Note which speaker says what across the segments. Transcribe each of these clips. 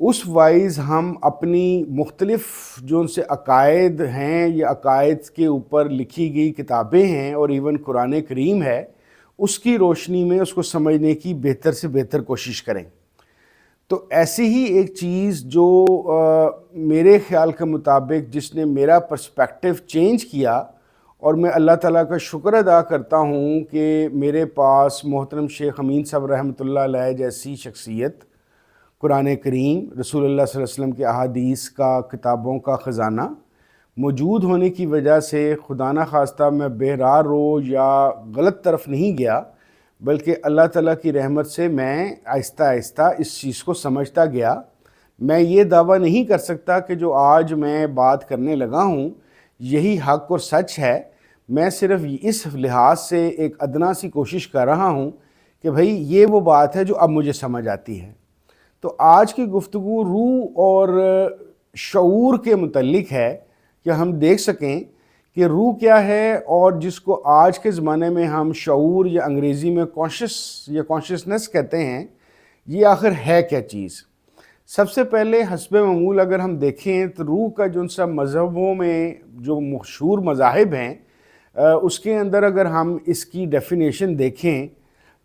Speaker 1: اس wise ہم اپنی مختلف جو ان سے عقائد ہیں یا عقائد کے اوپر لکھی گئی کتابیں ہیں اور ایون قرآن کریم ہے، اس کی روشنی میں اس کو سمجھنے کی بہتر سے بہتر کوشش کریں۔ تو ایسی ہی ایک چیز جو میرے خیال کے مطابق جس نے میرا پرسپیکٹیو چینج کیا، اور میں اللہ تعالیٰ کا شکر ادا کرتا ہوں کہ میرے پاس محترم شیخ امین صاحب رحمۃ اللہ علیہ جیسی شخصیت، قرآن کریم، رسول اللہ صلی اللہ علیہ وسلم کے احادیث کا، کتابوں کا خزانہ موجود ہونے کی وجہ سے خدا نہ خواستہ میں بہرار رو یا غلط طرف نہیں گیا، بلکہ اللہ تعالیٰ کی رحمت سے میں آہستہ آہستہ اس چیز کو سمجھتا گیا۔ میں یہ دعویٰ نہیں کر سکتا کہ جو آج میں بات کرنے لگا ہوں یہی حق اور سچ ہے، میں صرف اس لحاظ سے ایک ادنا سی کوشش کر رہا ہوں کہ بھئی یہ وہ بات ہے جو اب مجھے سمجھ آتی ہے۔ تو آج کی گفتگو روح اور شعور کے متعلق ہے کہ ہم دیکھ سکیں کہ روح کیا ہے، اور جس کو آج کے زمانے میں ہم شعور یا انگریزی میں کانشسنس کہتے ہیں، یہ آخر ہے کیا چیز۔ سب سے پہلے حسب معمول اگر ہم دیکھیں تو روح کا جو سب مذہبوں میں جو مشہور مذاہب ہیں اس کے اندر اگر ہم اس کی ڈیفینیشن دیکھیں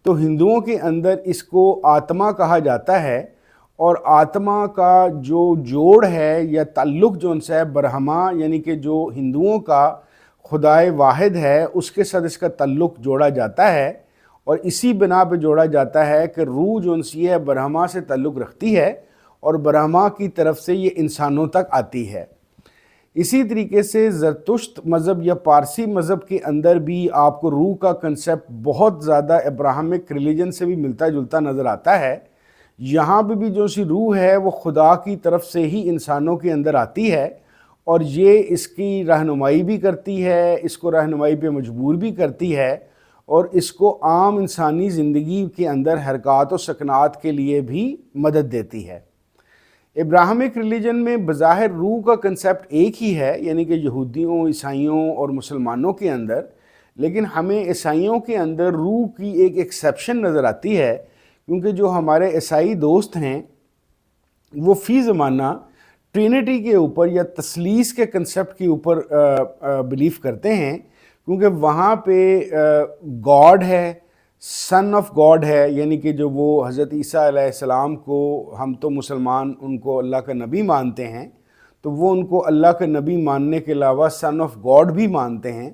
Speaker 1: تو ہندوؤں کے اندر اس کو آتما کہا جاتا ہے، اور آتما کا جو جوڑ ہے یا تعلق جو ان سے ہے برہما، یعنی کہ جو ہندوؤں کا خدائے واحد ہے اس کے ساتھ اس کا تعلق جوڑا جاتا ہے، اور اسی بنا پہ جوڑا جاتا ہے کہ روح جو انسی ہے برہما سے تعلق رکھتی ہے اور برہما کی طرف سے یہ انسانوں تک آتی ہے۔ اسی طریقے سے زرتشت مذہب یا پارسی مذہب کے اندر بھی آپ کو روح کا کنسیپٹ بہت زیادہ ابراہمک ریلیجن سے بھی ملتا جلتا نظر آتا ہے۔ یہاں پہ بھی جو سی روح ہے وہ خدا کی طرف سے ہی انسانوں کے اندر آتی ہے، اور یہ اس کی رہنمائی بھی کرتی ہے، اس کو رہنمائی پہ مجبور بھی کرتی ہے، اور اس کو عام انسانی زندگی کے اندر حرکات و سکنات کے لیے بھی مدد دیتی ہے۔ ابراہمک ریلیجن میں بظاہر روح کا کنسیپٹ ایک ہی ہے، یعنی کہ یہودیوں، عیسائیوں اور مسلمانوں کے اندر، لیکن ہمیں عیسائیوں کے اندر روح کی ایک ایکسیپشن نظر آتی ہے، کیونکہ جو ہمارے عیسائی دوست ہیں وہ فی زمانہ ٹرینٹی کے اوپر یا تثلیث کے کنسیپٹ کے اوپر بلیف کرتے ہیں، کیونکہ وہاں پہ گاڈ ہے، سن آف گاڈ ہے، یعنی کہ جو وہ حضرت عیسیٰ علیہ السلام کو، ہم تو مسلمان ان کو اللہ کا نبی مانتے ہیں، تو وہ ان کو اللہ کا نبی ماننے کے علاوہ سن آف گاڈ بھی مانتے ہیں۔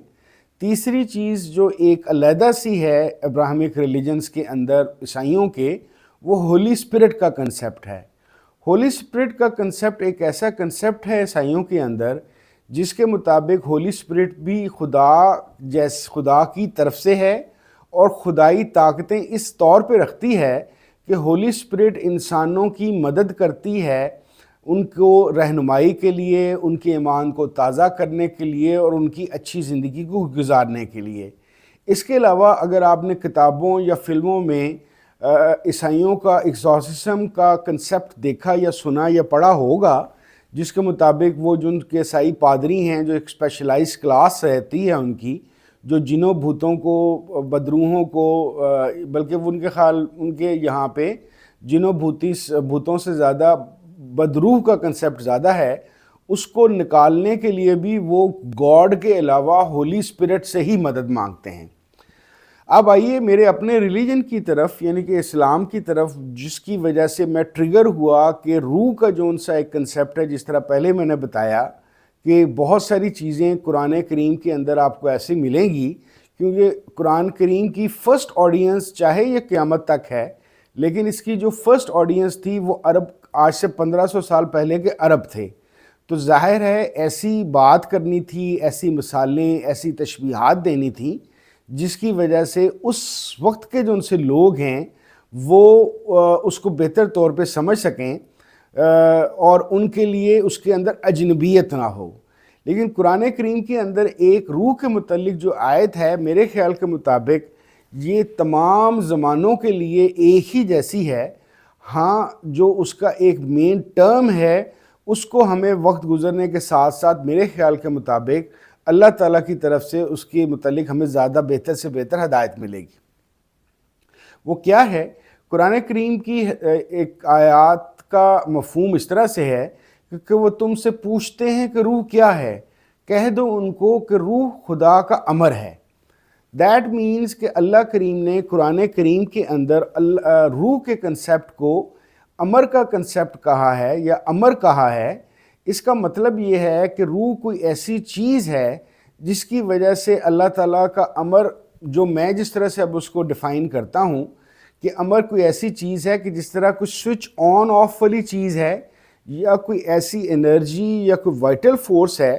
Speaker 1: تیسری چیز جو ایک علیحدہ سی ہے ابراہمک ریلیجنز کے اندر عیسائیوں کے، وہ ہولی اسپرٹ کا کنسیپٹ ہے۔ ہولی اسپرٹ کا کنسیپٹ ایک ایسا کنسیپٹ ہے عیسائیوں کے اندر جس کے مطابق ہولی اسپرٹ بھی خدا کی طرف سے ہے، اور خدائی طاقتیں اس طور پہ رکھتی ہے کہ ہولی اسپرٹ انسانوں کی مدد کرتی ہے ان کو رہنمائی کے لیے، ان کے ایمان کو تازہ کرنے کے لیے اور ان کی اچھی زندگی کو گزارنے کے لیے۔ اس کے علاوہ اگر آپ نے کتابوں یا فلموں میں عیسائیوں کا ایکزورسزم کا کنسیپٹ دیکھا یا سنا یا پڑھا ہوگا، جس کے مطابق وہ جو ان کے عیسائی پادری ہیں جو ایک اسپیشلائز کلاس رہتی ہے ان کی، جو جنوں بھوتوں کو، بدروحوں کو، بلکہ وہ ان کے یہاں پہ جنوں بھوتوں سے زیادہ بدروح کا کنسیپٹ زیادہ ہے، اس کو نکالنے کے لیے بھی وہ گاڈ کے علاوہ ہولی اسپرٹ سے ہی مدد مانگتے ہیں۔ اب آئیے میرے اپنے ریلیجن کی طرف، یعنی کہ اسلام کی طرف، جس کی وجہ سے میں ٹریگر ہوا کہ روح کا جو ان سا ایک کنسیپٹ ہے، جس طرح پہلے میں نے بتایا کہ بہت ساری چیزیں قرآن کریم کے اندر آپ کو ایسی ملیں گی، کیونکہ قرآن کریم کی فرسٹ آڈینس چاہے یہ قیامت تک ہے، لیکن اس کی جو فرسٹ آڈینس تھی وہ عرب، آج سے 1500 سال پہلے کے عرب تھے، تو ظاہر ہے ایسی بات کرنی تھی، ایسی مثالیں، ایسی تشبیہات دینی تھیں جس کی وجہ سے اس وقت کے جو ان سے لوگ ہیں وہ اس کو بہتر طور پہ سمجھ سکیں اور ان کے لیے اس کے اندر اجنبیت نہ ہو۔ لیکن قرآن کریم کے اندر ایک روح کے متعلق جو آیت ہے، میرے خیال کے مطابق یہ تمام زمانوں کے لیے ایک ہی جیسی ہے۔ ہاں، جو اس کا ایک مین ٹرم ہے اس کو ہمیں وقت گزرنے کے ساتھ ساتھ میرے خیال کے مطابق اللہ تعالیٰ کی طرف سے اس کے متعلق ہمیں زیادہ بہتر سے بہتر ہدایت ملے گی۔ وہ کیا ہے؟ قرآن کریم کی ایک آیات کا مفہوم اس طرح سے ہے کہ وہ تم سے پوچھتے ہیں کہ روح کیا ہے، کہہ دو ان کو کہ روح خدا کا امر ہے۔ دیٹ مینز کہ اللہ کریم نے قرآن کریم کے اندر روح کے کنسیپٹ کو امر کا کنسیپٹ کہا ہے یا امر کہا ہے۔ اس کا مطلب یہ ہے کہ روح کوئی ایسی چیز ہے جس کی وجہ سے اللہ تعالیٰ کا امر، جو میں جس طرح سے اب اس کو ڈیفائن کرتا ہوں کہ امر کوئی ایسی چیز ہے کہ جس طرح کوئی سوئچ آن آف والی چیز ہے، یا کوئی ایسی انرجی یا کوئی وائٹل فورس ہے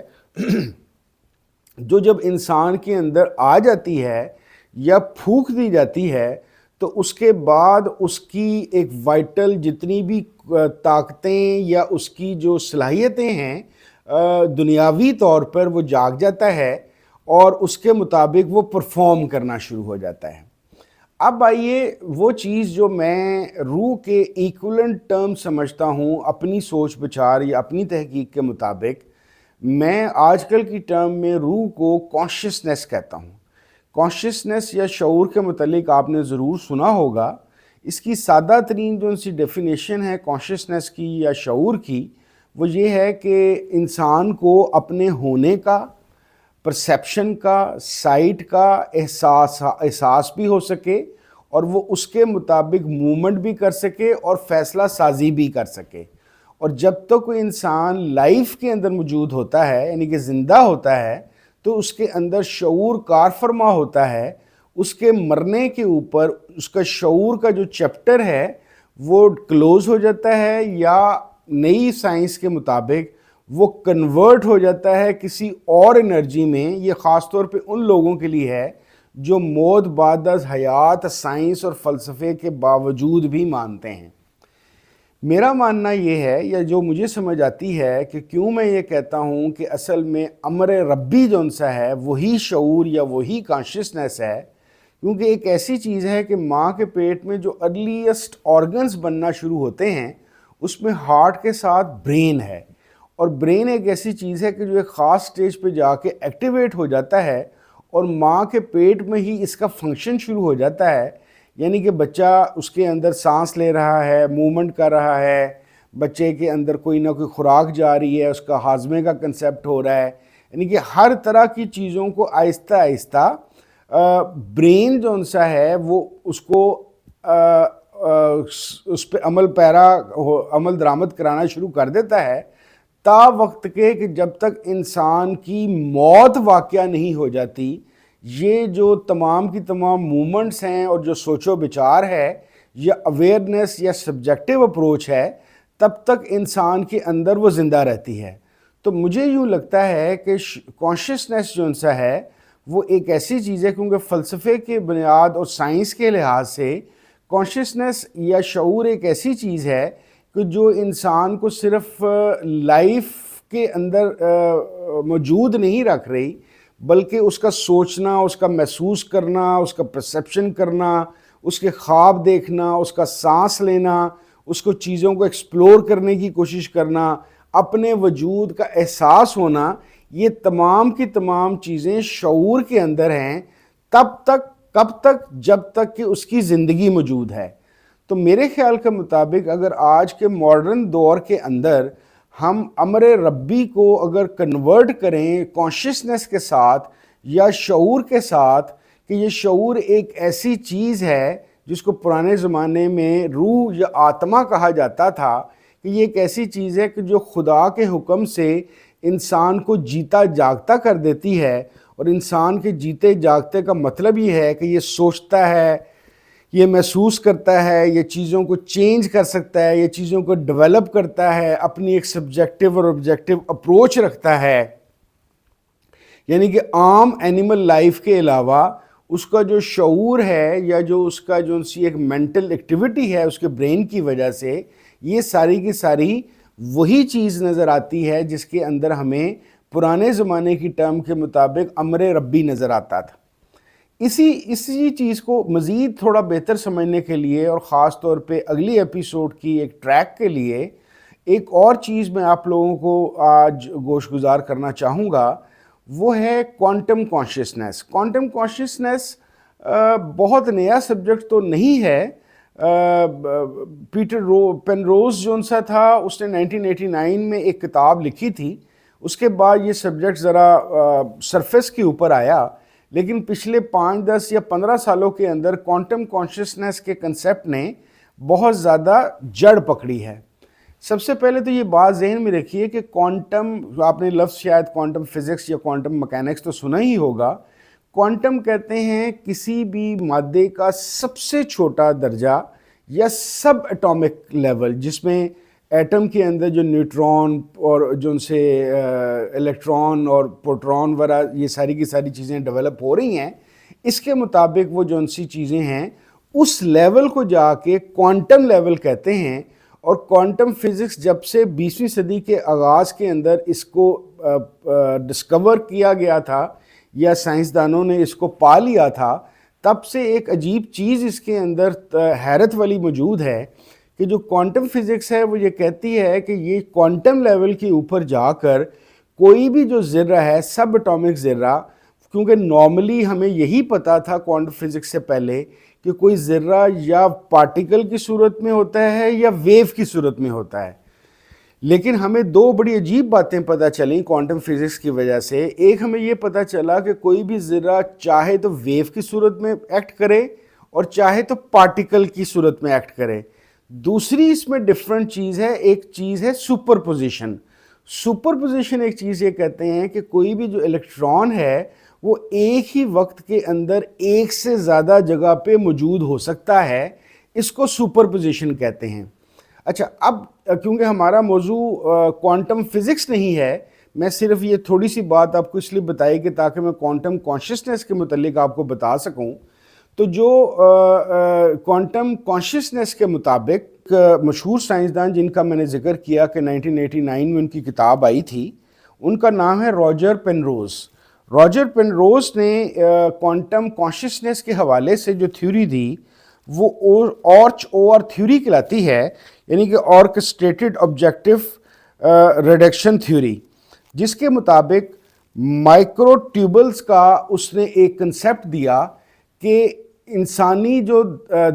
Speaker 1: جو جب انسان کے اندر آ جاتی ہے یا پھونک دی جاتی ہے تو اس کے بعد اس کی ایک وائٹل جتنی بھی طاقتیں یا اس کی جو صلاحیتیں ہیں دنیاوی طور پر وہ جاگ جاتا ہے اور اس کے مطابق وہ پرفارم کرنا شروع ہو جاتا ہے۔ اب آئیے وہ چیز جو میں روح کے ایکولنٹ ٹرم سمجھتا ہوں اپنی سوچ بچار یا اپنی تحقیق کے مطابق، میں آج کل کی ٹرم میں روح کو کانشیسنس کہتا ہوں۔ کانشیسنس یا شعور کے متعلق آپ نے ضرور سنا ہوگا۔ اس کی سادہ ترین جو سی ڈیفینیشن ہے کانشیسنس کی یا شعور کی، وہ یہ ہے کہ انسان کو اپنے ہونے کا، پرسیپشن کا، سائٹ کا احساس بھی ہو سکے اور وہ اس کے مطابق موومنٹ بھی کر سکے اور فیصلہ سازی بھی کر سکے۔ اور جب تک کوئی انسان لائف کے اندر موجود ہوتا ہے، یعنی کہ زندہ ہوتا ہے، تو اس کے اندر شعور کار فرما ہوتا ہے۔ اس کے مرنے کے اوپر اس کا شعور کا جو چیپٹر ہے وہ کلوز ہو جاتا ہے، یا نئی سائنس کے مطابق وہ کنورٹ ہو جاتا ہے کسی اور انرجی میں۔ یہ خاص طور پہ ان لوگوں کے لیے ہے جو موت بعد از حیات سائنس اور فلسفے کے باوجود بھی مانتے ہیں۔ میرا ماننا یہ ہے، یا جو مجھے سمجھ آتی ہے، کہ کیوں میں یہ کہتا ہوں کہ اصل میں امر ربی جو سا ہے وہی شعور یا وہی کانشیسنس ہے، کیونکہ ایک ایسی چیز ہے کہ ماں کے پیٹ میں جو ارلیسٹ آرگنز بننا شروع ہوتے ہیں اس میں ہارٹ کے ساتھ برین ہے، اور برین ایک ایسی چیز ہے کہ جو ایک خاص سٹیج پہ جا کے ایکٹیویٹ ہو جاتا ہے اور ماں کے پیٹ میں ہی اس کا فنکشن شروع ہو جاتا ہے۔ یعنی کہ بچہ اس کے اندر سانس لے رہا ہے، موومنٹ کر رہا ہے، بچے کے اندر کوئی نہ کوئی خوراک جا رہی ہے، اس کا ہاضمے کا کنسیپٹ ہو رہا ہے، یعنی کہ ہر طرح کی چیزوں کو آہستہ آہستہ برین جو سا ہے وہ اس کو اس پہ عمل درآمد کرانا شروع کر دیتا ہے، تا وقت کے کہ جب تک انسان کی موت واقعہ نہیں ہو جاتی، یہ جو تمام کی تمام موومنٹس ہیں اور جو سوچ و بچار ہے یا اویئرنیس یا سبجیکٹیو اپروچ ہے، تب تک انسان کے اندر وہ زندہ رہتی ہے۔ تو مجھے یوں لگتا ہے کہ کانشیسنس جو سا ہے وہ ایک ایسی چیز ہے، کیونکہ فلسفے کے بنیاد اور سائنس کے لحاظ سے کانشیسنس یا شعور ایک ایسی چیز ہے کہ جو انسان کو صرف لائف کے اندر موجود نہیں رکھ رہی، بلکہ اس کا سوچنا، اس کا محسوس کرنا، اس کا پرسیپشن کرنا، اس کے خواب دیکھنا، اس کا سانس لینا، اس کو چیزوں کو ایکسپلور کرنے کی کوشش کرنا، اپنے وجود کا احساس ہونا، یہ تمام کی تمام چیزیں شعور کے اندر ہیں کب تک جب تک کہ اس کی زندگی موجود ہے۔ تو میرے خیال کے مطابق اگر آج کے ماڈرن دور کے اندر ہم امر ربی کو اگر کنورٹ کریں کانشیسنس کے ساتھ یا شعور کے ساتھ، کہ یہ شعور ایک ایسی چیز ہے جس کو پرانے زمانے میں روح یا آتما کہا جاتا تھا، کہ یہ ایک ایسی چیز ہے کہ جو خدا کے حکم سے انسان کو جیتا جاگتا کر دیتی ہے، اور انسان کے جیتے جاگتے کا مطلب یہ ہے کہ یہ سوچتا ہے، یہ محسوس کرتا ہے، یہ چیزوں کو چینج کر سکتا ہے، یہ چیزوں کو ڈیولپ کرتا ہے، اپنی ایک سبجیکٹیو اور آبجیکٹیو اپروچ رکھتا ہے۔ یعنی کہ عام اینیمل لائف کے علاوہ اس کا جو شعور ہے یا جو اس کا جو سی ایک مینٹل ایکٹیویٹی ہے اس کے برین کی وجہ سے، یہ ساری کی ساری وہی چیز نظر آتی ہے جس کے اندر ہمیں پرانے زمانے کی ٹرم کے مطابق امر ربی نظر آتا تھا۔ اسی چیز کو مزید تھوڑا بہتر سمجھنے کے لیے اور خاص طور پہ اگلی ایپیسوڈ کی ایک ٹریک کے لیے ایک اور چیز میں آپ لوگوں کو آج گوش گزار کرنا چاہوں گا، وہ ہے کوانٹم کانشیسنس۔ کوانٹم کانشیسنس بہت نیا سبجیکٹ تو نہیں ہے، پیٹر پینروز جو سا تھا اس نے 1989 میں ایک کتاب لکھی تھی. اس کے بعد یہ سبجیکٹ ذرا سرفیس کے اوپر آیا، لیکن پچھلے 5، 10 یا 15 سالوں کے اندر کوانٹم کانشسنس کے کنسیپٹ نے بہت زیادہ جڑ پکڑی ہے. سب سے پہلے تو یہ بات ذہن میں رکھیے کہ کوانٹم، آپ نے لفظ شاید کوانٹم فزکس یا کوانٹم مکینکس تو سنا ہی ہوگا. کوانٹم کہتے ہیں کسی بھی مادے کا سب سے چھوٹا درجہ یا سب ایٹامک لیول، جس میں ایٹم کے اندر جو نیوٹرون اور جو ان سے الیکٹران اور پروٹون وغیرہ یہ ساری کی ساری چیزیں ڈیولپ ہو رہی ہیں، اس کے مطابق وہ جو ان سی چیزیں ہیں اس لیول کو جا کے کوانٹم لیول کہتے ہیں. اور کوانٹم فزکس جب سے 20ویں صدی کے آغاز کے اندر اس کو ڈسکور کیا گیا تھا یا سائنسدانوں نے اس کو پا لیا تھا، تب سے ایک عجیب چیز اس کے اندر حیرت والی موجود ہے کہ جو کوانٹم فزکس ہے وہ یہ کہتی ہے کہ یہ کوانٹم لیول کے اوپر جا کر کوئی بھی جو ذرہ ہے، سب اٹامک ذرہ، کیونکہ نارملی ہمیں یہی پتا تھا کوانٹم فزکس سے پہلے کہ کوئی ذرہ یا پارٹیکل کی صورت میں ہوتا ہے یا ویو کی صورت میں ہوتا ہے. لیکن ہمیں دو بڑی عجیب باتیں پتہ چلیں کوانٹم فزکس کی وجہ سے. ایک ہمیں یہ پتہ چلا کہ کوئی بھی ذرہ چاہے تو ویو کی صورت میں ایکٹ کرے اور چاہے تو پارٹیکل کی صورت میں ایکٹ کرے. دوسری اس میں ڈفرنٹ چیز ہے، ایک چیز ہے سپر پوزیشن. سپر پوزیشن ایک چیز یہ کہتے ہیں کہ کوئی بھی جو الیکٹران ہے وہ ایک ہی وقت کے اندر ایک سے زیادہ جگہ پہ موجود ہو سکتا ہے، اس کو سپر پوزیشن کہتے ہیں. اچھا، اب کیونکہ ہمارا موضوع کوانٹم فزکس نہیں ہے، میں صرف یہ تھوڑی سی بات آپ کو اس لیے بتائی کہ تاکہ میں کوانٹم کانشسنس کے متعلق آپ کو بتا سکوں. تو جو کوانٹم کانشسنس کے مطابق مشہور سائنسدان جن کا میں نے ذکر کیا کہ 1989 میں ان کی کتاب آئی تھی، ان کا نام ہے راجر پینروز. راجر پینروز نے کوانٹم کانشسنس کے حوالے سے جو تھیوری دی وہ OR تھیوری کہلاتی ہے، یعنی کہ آرکسٹریٹڈ آبجیکٹیو ریڈکشن تھیوری، جس کے مطابق مائکرو ٹیوبلز کا اس نے ایک کنسیپٹ دیا کہ انسانی جو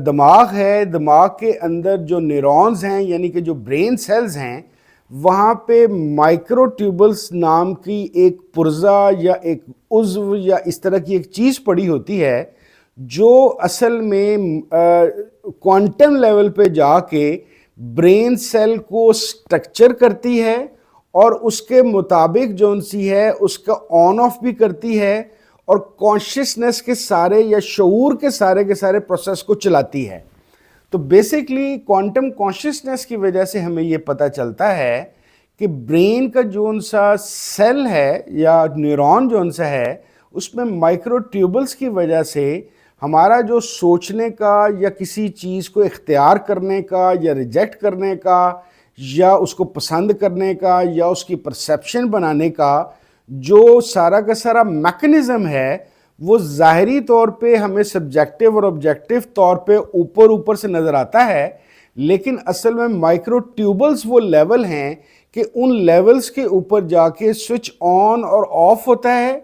Speaker 1: دماغ ہے، دماغ کے اندر جو نیورونز ہیں یعنی کہ جو برین سیلز ہیں، وہاں پہ مائکرو ٹیوبلز نام کی ایک پرزہ یا ایک عضو یا اس طرح کی ایک چیز پڑی ہوتی ہے جو اصل میں کوانٹم لیول پہ جا کے برین سیل کو سٹرکچر کرتی ہے اور اس کے مطابق جو سی ہے اس کا آن آف بھی کرتی ہے اور کانشسنس کے سارے یا شعور کے سارے پروسیس کو چلاتی ہے. تو بیسیکلی کوانٹم کانشسنس کی وجہ سے ہمیں یہ پتہ چلتا ہے کہ برین کا جو سا سیل ہے یا نیورون جو سا ہے اس میں مائکرو ٹیوبلز کی وجہ سے ہمارا جو سوچنے کا یا کسی چیز کو اختیار کرنے کا یا ریجیکٹ کرنے کا یا اس کو پسند کرنے کا یا اس کی پرسیپشن بنانے کا جو سارا کا سارا میکنزم ہے وہ ظاہری طور پہ ہمیں سبجیکٹیو اور آبجیکٹیو طور پہ اوپر سے نظر آتا ہے، لیکن اصل میں مائکرو ٹیوبلز وہ لیول ہیں کہ ان لیولز کے اوپر جا کے سوئچ آن اور آف ہوتا ہے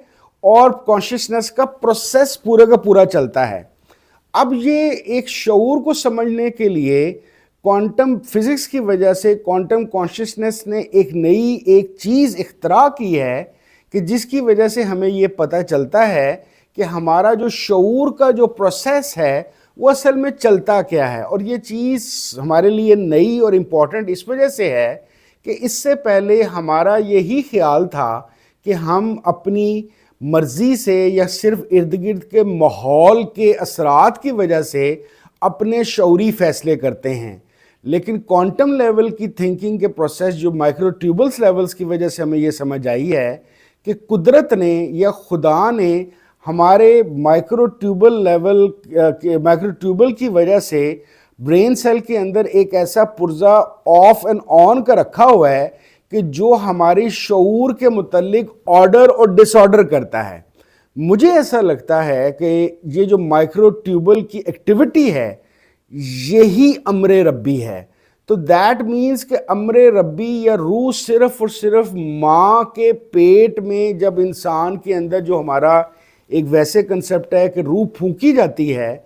Speaker 1: اور کانشسنس کا پروسیس پورا کا پورا چلتا ہے. اب یہ ایک شعور کو سمجھنے کے لیے کوانٹم فزکس کی وجہ سے کوانٹم کانشسنس نے ایک چیز اختراع کی ہے کہ جس کی وجہ سے ہمیں یہ پتہ چلتا ہے کہ ہمارا جو شعور کا جو پروسیس ہے وہ اصل میں چلتا کیا ہے. اور یہ چیز ہمارے لیے نئی اور امپورٹنٹ اس وجہ سے ہے کہ اس سے پہلے ہمارا یہی خیال تھا کہ ہم اپنی مرضی سے یا صرف ارد گرد کے ماحول کے اثرات کی وجہ سے اپنے شعوری فیصلے کرتے ہیں. لیکن کوانٹم لیول کی تھنکنگ کے پروسیس جو مائکرو ٹیوبلز لیولز کی وجہ سے ہمیں یہ سمجھ آئی ہے کہ قدرت نے یا خدا نے ہمارے مائکرو ٹیوبل کی وجہ سے برین سیل کے اندر ایک ایسا پرزہ آف اینڈ آن کا رکھا ہوا ہے کہ جو ہماری شعور کے متعلق آرڈر اور ڈس آرڈر کرتا ہے. مجھے ایسا لگتا ہے کہ یہ جو مائکرو ٹیوبل کی ایکٹیویٹی ہے یہی امر ربی ہے. تو دیٹ مینز کہ امر ربی یا روح صرف اور صرف ماں کے پیٹ میں جب انسان کے اندر جو ہمارا ایک ویسے کنسپٹ ہے کہ روح پھونکی جاتی ہے،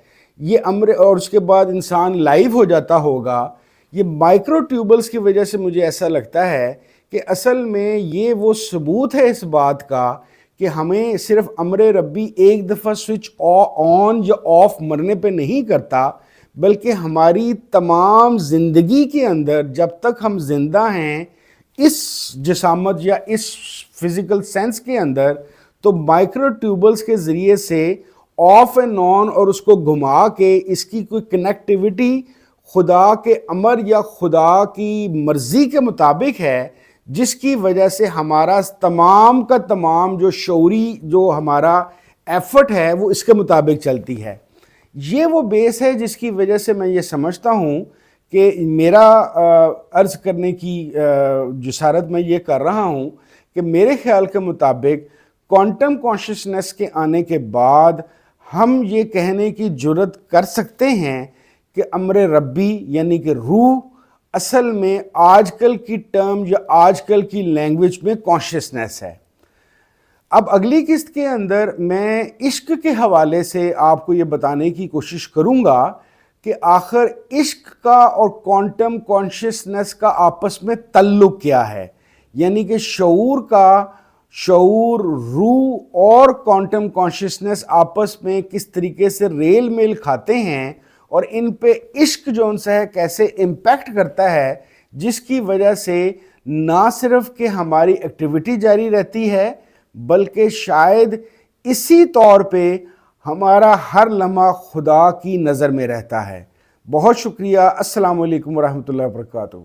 Speaker 1: یہ امر اور اس کے بعد انسان لائیو ہو جاتا ہوگا، یہ مائکرو ٹیوبلز کی وجہ سے مجھے ایسا لگتا ہے کہ اصل میں یہ وہ ثبوت ہے اس بات کا کہ ہمیں صرف امر ربی ایک دفعہ سوئچ آن یا آف مرنے پہ نہیں کرتا، بلکہ ہماری تمام زندگی کے اندر جب تک ہم زندہ ہیں اس جسامت یا اس فزیکل سینس کے اندر، تو مائکرو ٹیوبلز کے ذریعے سے آف اینڈ آن اور اس کو گھما کے اس کی کوئی کنیکٹیوٹی خدا کے امر یا خدا کی مرضی کے مطابق ہے، جس کی وجہ سے ہمارا تمام کا تمام جو شعوری جو ہمارا ایفرٹ ہے وہ اس کے مطابق چلتی ہے۔ یہ وہ بیس ہے جس کی وجہ سے میں یہ سمجھتا ہوں کہ میرا عرض کرنے کی جسارت میں یہ کر رہا ہوں کہ میرے خیال کے مطابق کوانٹم کانشسنس کے آنے کے بعد ہم یہ کہنے کی جرات کر سکتے ہیں کہ امر ربی یعنی کہ روح اصل میں آج کل کی ٹرم یا آج کل کی لینگویج میں کانشسنس ہے۔ اب اگلی قسط کے اندر میں عشق کے حوالے سے آپ کو یہ بتانے کی کوشش کروں گا کہ آخر عشق کا اور کوانٹم کانشسنس کا آپس میں تعلق کیا ہے، یعنی کہ شعور، روح اور کوانٹم کانشسنس آپس میں کس طریقے سے ریل میل کھاتے ہیں اور ان پہ عشق جو ان سے ہے کیسے امپیکٹ کرتا ہے، جس کی وجہ سے نہ صرف کہ ہماری ایکٹیویٹی جاری رہتی ہے بلکہ شاید اسی طور پہ ہمارا ہر لمحہ خدا کی نظر میں رہتا ہے۔ بہت شکریہ۔ السلام علیکم ورحمۃ اللہ وبرکاتہ۔